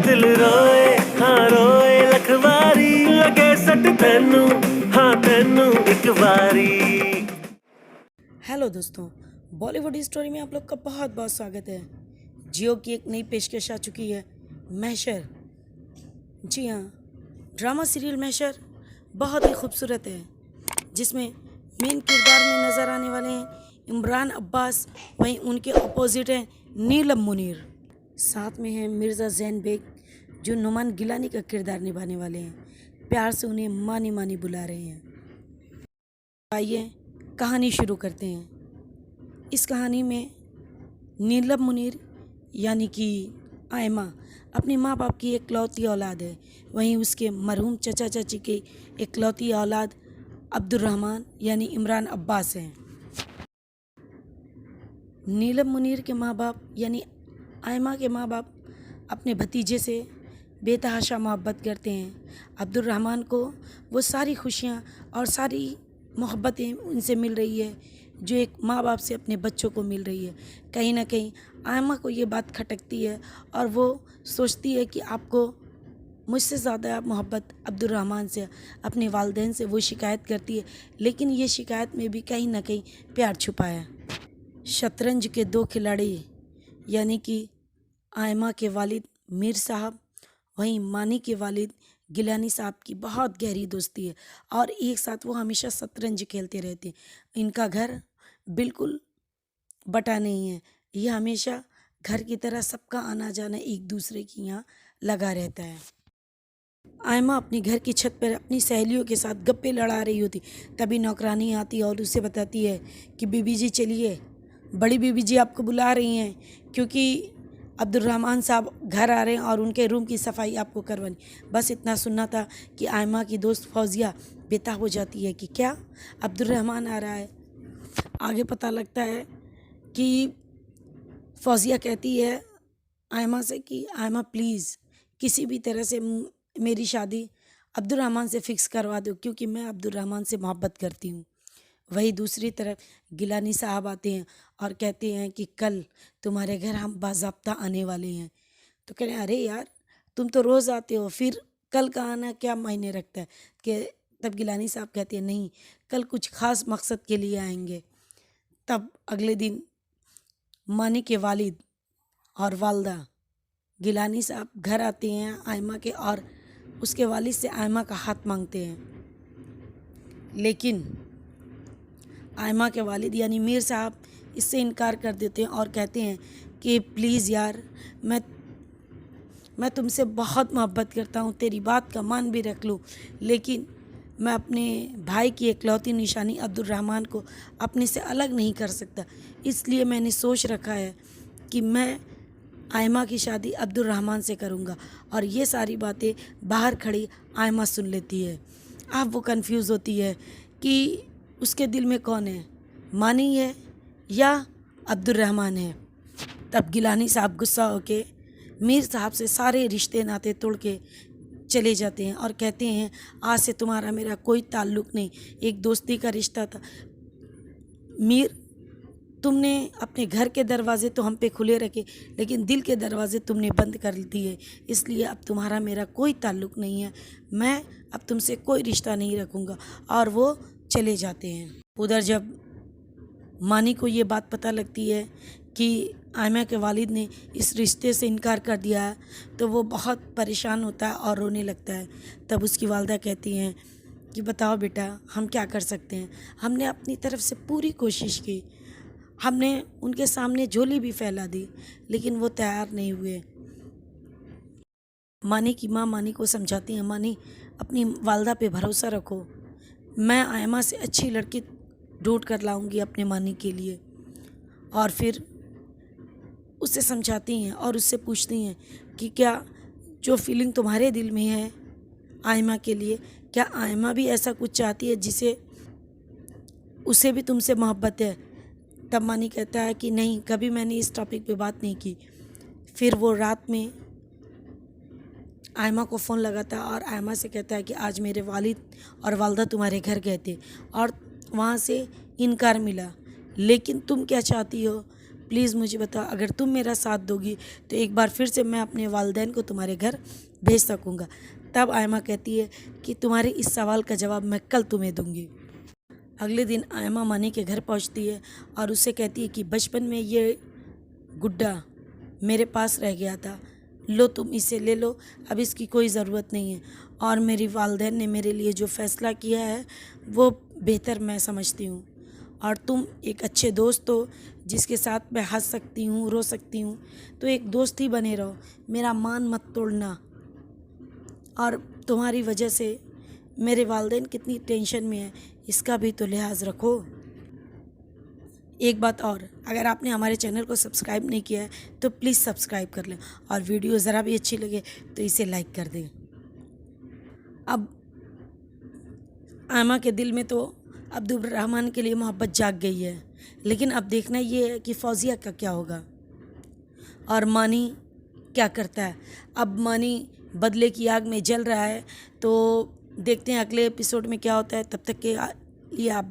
दिल रोए हाँ रोए लखवारी लगे सट तेनू हाँ तेनू एक बारी। हेलो दोस्तों, बॉलीवुड स्टोरी में आप लोग का बहुत बहुत स्वागत है। जियो की एक नई पेशकश आ चुकी है, महशर। जी हाँ, ड्रामा सीरियल महशर बहुत ही खूबसूरत है, जिसमें मेन किरदार में नज़र आने वाले हैं इमरान अब्बास, वहीं उनके अपोजिट हैं नीलम मुनीर। साथ में हैं मिर्ज़ा ज़ैन बेग, जो नुमान गिलानी का किरदार निभाने वाले हैं। प्यार से उन्हें मानी मानी बुला रहे हैं। आइए कहानी शुरू करते हैं। इस कहानी में नीलम मुनीर यानी कि आयमा अपने माँ बाप की एकलौती औलाद है। वहीं उसके मरहूम चचा चाची की एकलौती औलाद अब्दुर्रहमान यानी इमरान अब्बास हैं। नीलम मुनीर के माँ बाप यानी आयमा के माँ बाप अपने भतीजे से बेतहाशा मोहब्बत करते हैं। अब्दुर्रहमान को वो सारी खुशियाँ और सारी मोहब्बतें उनसे मिल रही है जो एक माँ बाप से अपने बच्चों को मिल रही है। कहीं ना कहीं आयमा को ये बात खटकती है और वो सोचती है कि आपको मुझसे ज़्यादा मोहब्बत अब्दुर्रहमान से, अपने वालिदैन से वो शिकायत करती है। लेकिन ये शिकायत में भी कहीं ना कहीं प्यार छुपा है। शतरंज के दो खिलाड़ी यानी कि आयमा के वालिद मीर साहब, वहीं मानी के वालिद गिलानी साहब की बहुत गहरी दोस्ती है और एक साथ वो हमेशा शतरंज खेलते रहते हैं। इनका घर बिल्कुल बटा नहीं है, ये हमेशा घर की तरह सबका आना जाना एक दूसरे की यहाँ लगा रहता है। आयमा अपनी घर की छत पर अपनी सहेलियों के साथ गप्पे लड़ा रही होती, तभी नौकरानी आती और उसे बताती है कि बीबी जी चलिए, बड़ी बीबी जी आपको बुला रही हैं, क्योंकि अब्दुर्रहमान साहब घर आ रहे हैं और उनके रूम की सफाई आपको करवानी। बस इतना सुनना था कि आयमा की दोस्त फौजिया बेताब हो जाती है कि क्या अब्दुर्रहमान आ रहा है। आगे पता लगता है कि फौजिया कहती है आयमा से कि आयमा प्लीज़ किसी भी तरह से मेरी शादी अब्दुर्रहमान से फ़िक्स करवा दो, क्योंकि मैं अब्दुर्रहमान से मोहब्बत करती हूँ। वही दूसरी तरफ गिलानी साहब आते हैं और कहते हैं कि कल तुम्हारे घर हम बाज़ाब्ता आने वाले हैं। तो कह रहे हैं अरे यार, तुम तो रोज़ आते हो, फिर कल का आना क्या मायने रखता है। कि तब गिलानी साहब कहते हैं नहीं, कल कुछ ख़ास मकसद के लिए आएंगे। तब अगले दिन मानी के वालिद और वालदा गिलानी साहब घर आते हैं आयमा के और उसके वालिद से आयमा का हाथ मांगते हैं। लेकिन आयमा के वालिद यानी मीर साहब इससे इनकार कर देते हैं और कहते हैं कि प्लीज़ यार, मैं तुमसे बहुत मोहब्बत करता हूँ, तेरी बात का मान भी रख लूँ, लेकिन मैं अपने भाई की एकलौती निशानी अब्दुर्रहमान को अपने से अलग नहीं कर सकता। इसलिए मैंने सोच रखा है कि मैं आयमा की शादी अब्दुर्रहमान से करूँगा। और ये सारी बातें बाहर खड़ी आयमा सुन लेती है। अब वो कंफ्यूज होती है कि उसके दिल में कौन है, मानी है या अब्दुर्रहमान है। तब गिलानी साहब गुस्सा होके मीर साहब से सारे रिश्ते नाते तोड़ के चले जाते हैं और कहते हैं आज से तुम्हारा मेरा कोई ताल्लुक़ नहीं, एक दोस्ती का रिश्ता था। मीर, तुमने अपने घर के दरवाजे तो हम पे खुले रखे, लेकिन दिल के दरवाजे तुमने बंद कर दिए, इसलिए अब तुम्हारा मेरा कोई ताल्लुक़ नहीं है, मैं अब तुमसे कोई रिश्ता नहीं रखूँगा। और वो चले जाते हैं। उधर जब मानी को ये बात पता लगती है कि आयमा के वालिद ने इस रिश्ते से इनकार कर दिया है, तो वो बहुत परेशान होता है और रोने लगता है। तब उसकी वालदा कहती हैं कि बताओ बेटा, हम क्या कर सकते हैं, हमने अपनी तरफ से पूरी कोशिश की, हमने उनके सामने झोली भी फैला दी, लेकिन वो तैयार नहीं हुए। मानी की माँ मानी को समझाती हैं, मानी अपनी वालदा पे भरोसा रखो, मैं आयमा से अच्छी लड़की ढूंढ कर लाऊंगी अपने मानी के लिए। और फिर उसे समझाती हैं और उससे पूछती हैं कि क्या जो फीलिंग तुम्हारे दिल में है आयमा के लिए, क्या आयमा भी ऐसा कुछ चाहती है जिसे उसे भी तुमसे मोहब्बत है। तब मानी कहता है कि नहीं, कभी मैंने इस टॉपिक पे बात नहीं की। फिर वो रात में आयमा को फ़ोन लगाता है और आयमा से कहता है कि आज मेरे वालिद और वालदा तुम्हारे घर गए थे और वहाँ से इनकार मिला, लेकिन तुम क्या चाहती हो, प्लीज़ मुझे बताओ, अगर तुम मेरा साथ दोगी तो एक बार फिर से मैं अपने वालिदैन को तुम्हारे घर भेज सकूँगा। तब आयमा कहती है कि तुम्हारे इस सवाल का जवाब मैं कल तुम्हें दूँगी। अगले दिन आयमा मानी के घर पहुंचती है और उससे कहती है कि बचपन में ये गुड्डा मेरे पास रह गया था, लो तुम इसे ले लो, अब इसकी कोई ज़रूरत नहीं है। और मेरी वालिदैन ने मेरे लिए जो फ़ैसला किया है वो बेहतर मैं समझती हूँ। और तुम एक अच्छे दोस्त हो जिसके साथ मैं हंस सकती हूँ, रो सकती हूँ, तो एक दोस्त ही बने रहो, मेरा मान मत तोड़ना। और तुम्हारी वजह से मेरे वालिदैन कितनी टेंशन में है, इसका भी तो लिहाज रखो। एक बात और, अगर आपने हमारे चैनल को सब्सक्राइब नहीं किया है तो प्लीज़ सब्सक्राइब कर लें, और वीडियो ज़रा भी अच्छी लगे तो इसे लाइक कर दें। अब आयमा के दिल में तो अब्दुर्रहमान के लिए मोहब्बत जाग गई है, लेकिन अब देखना ये है कि फौजिया का क्या होगा और मानी क्या करता है। अब मानी बदले की आग में जल रहा है, तो देखते हैं अगले एपिसोड में क्या होता है। तब तक के लिए आप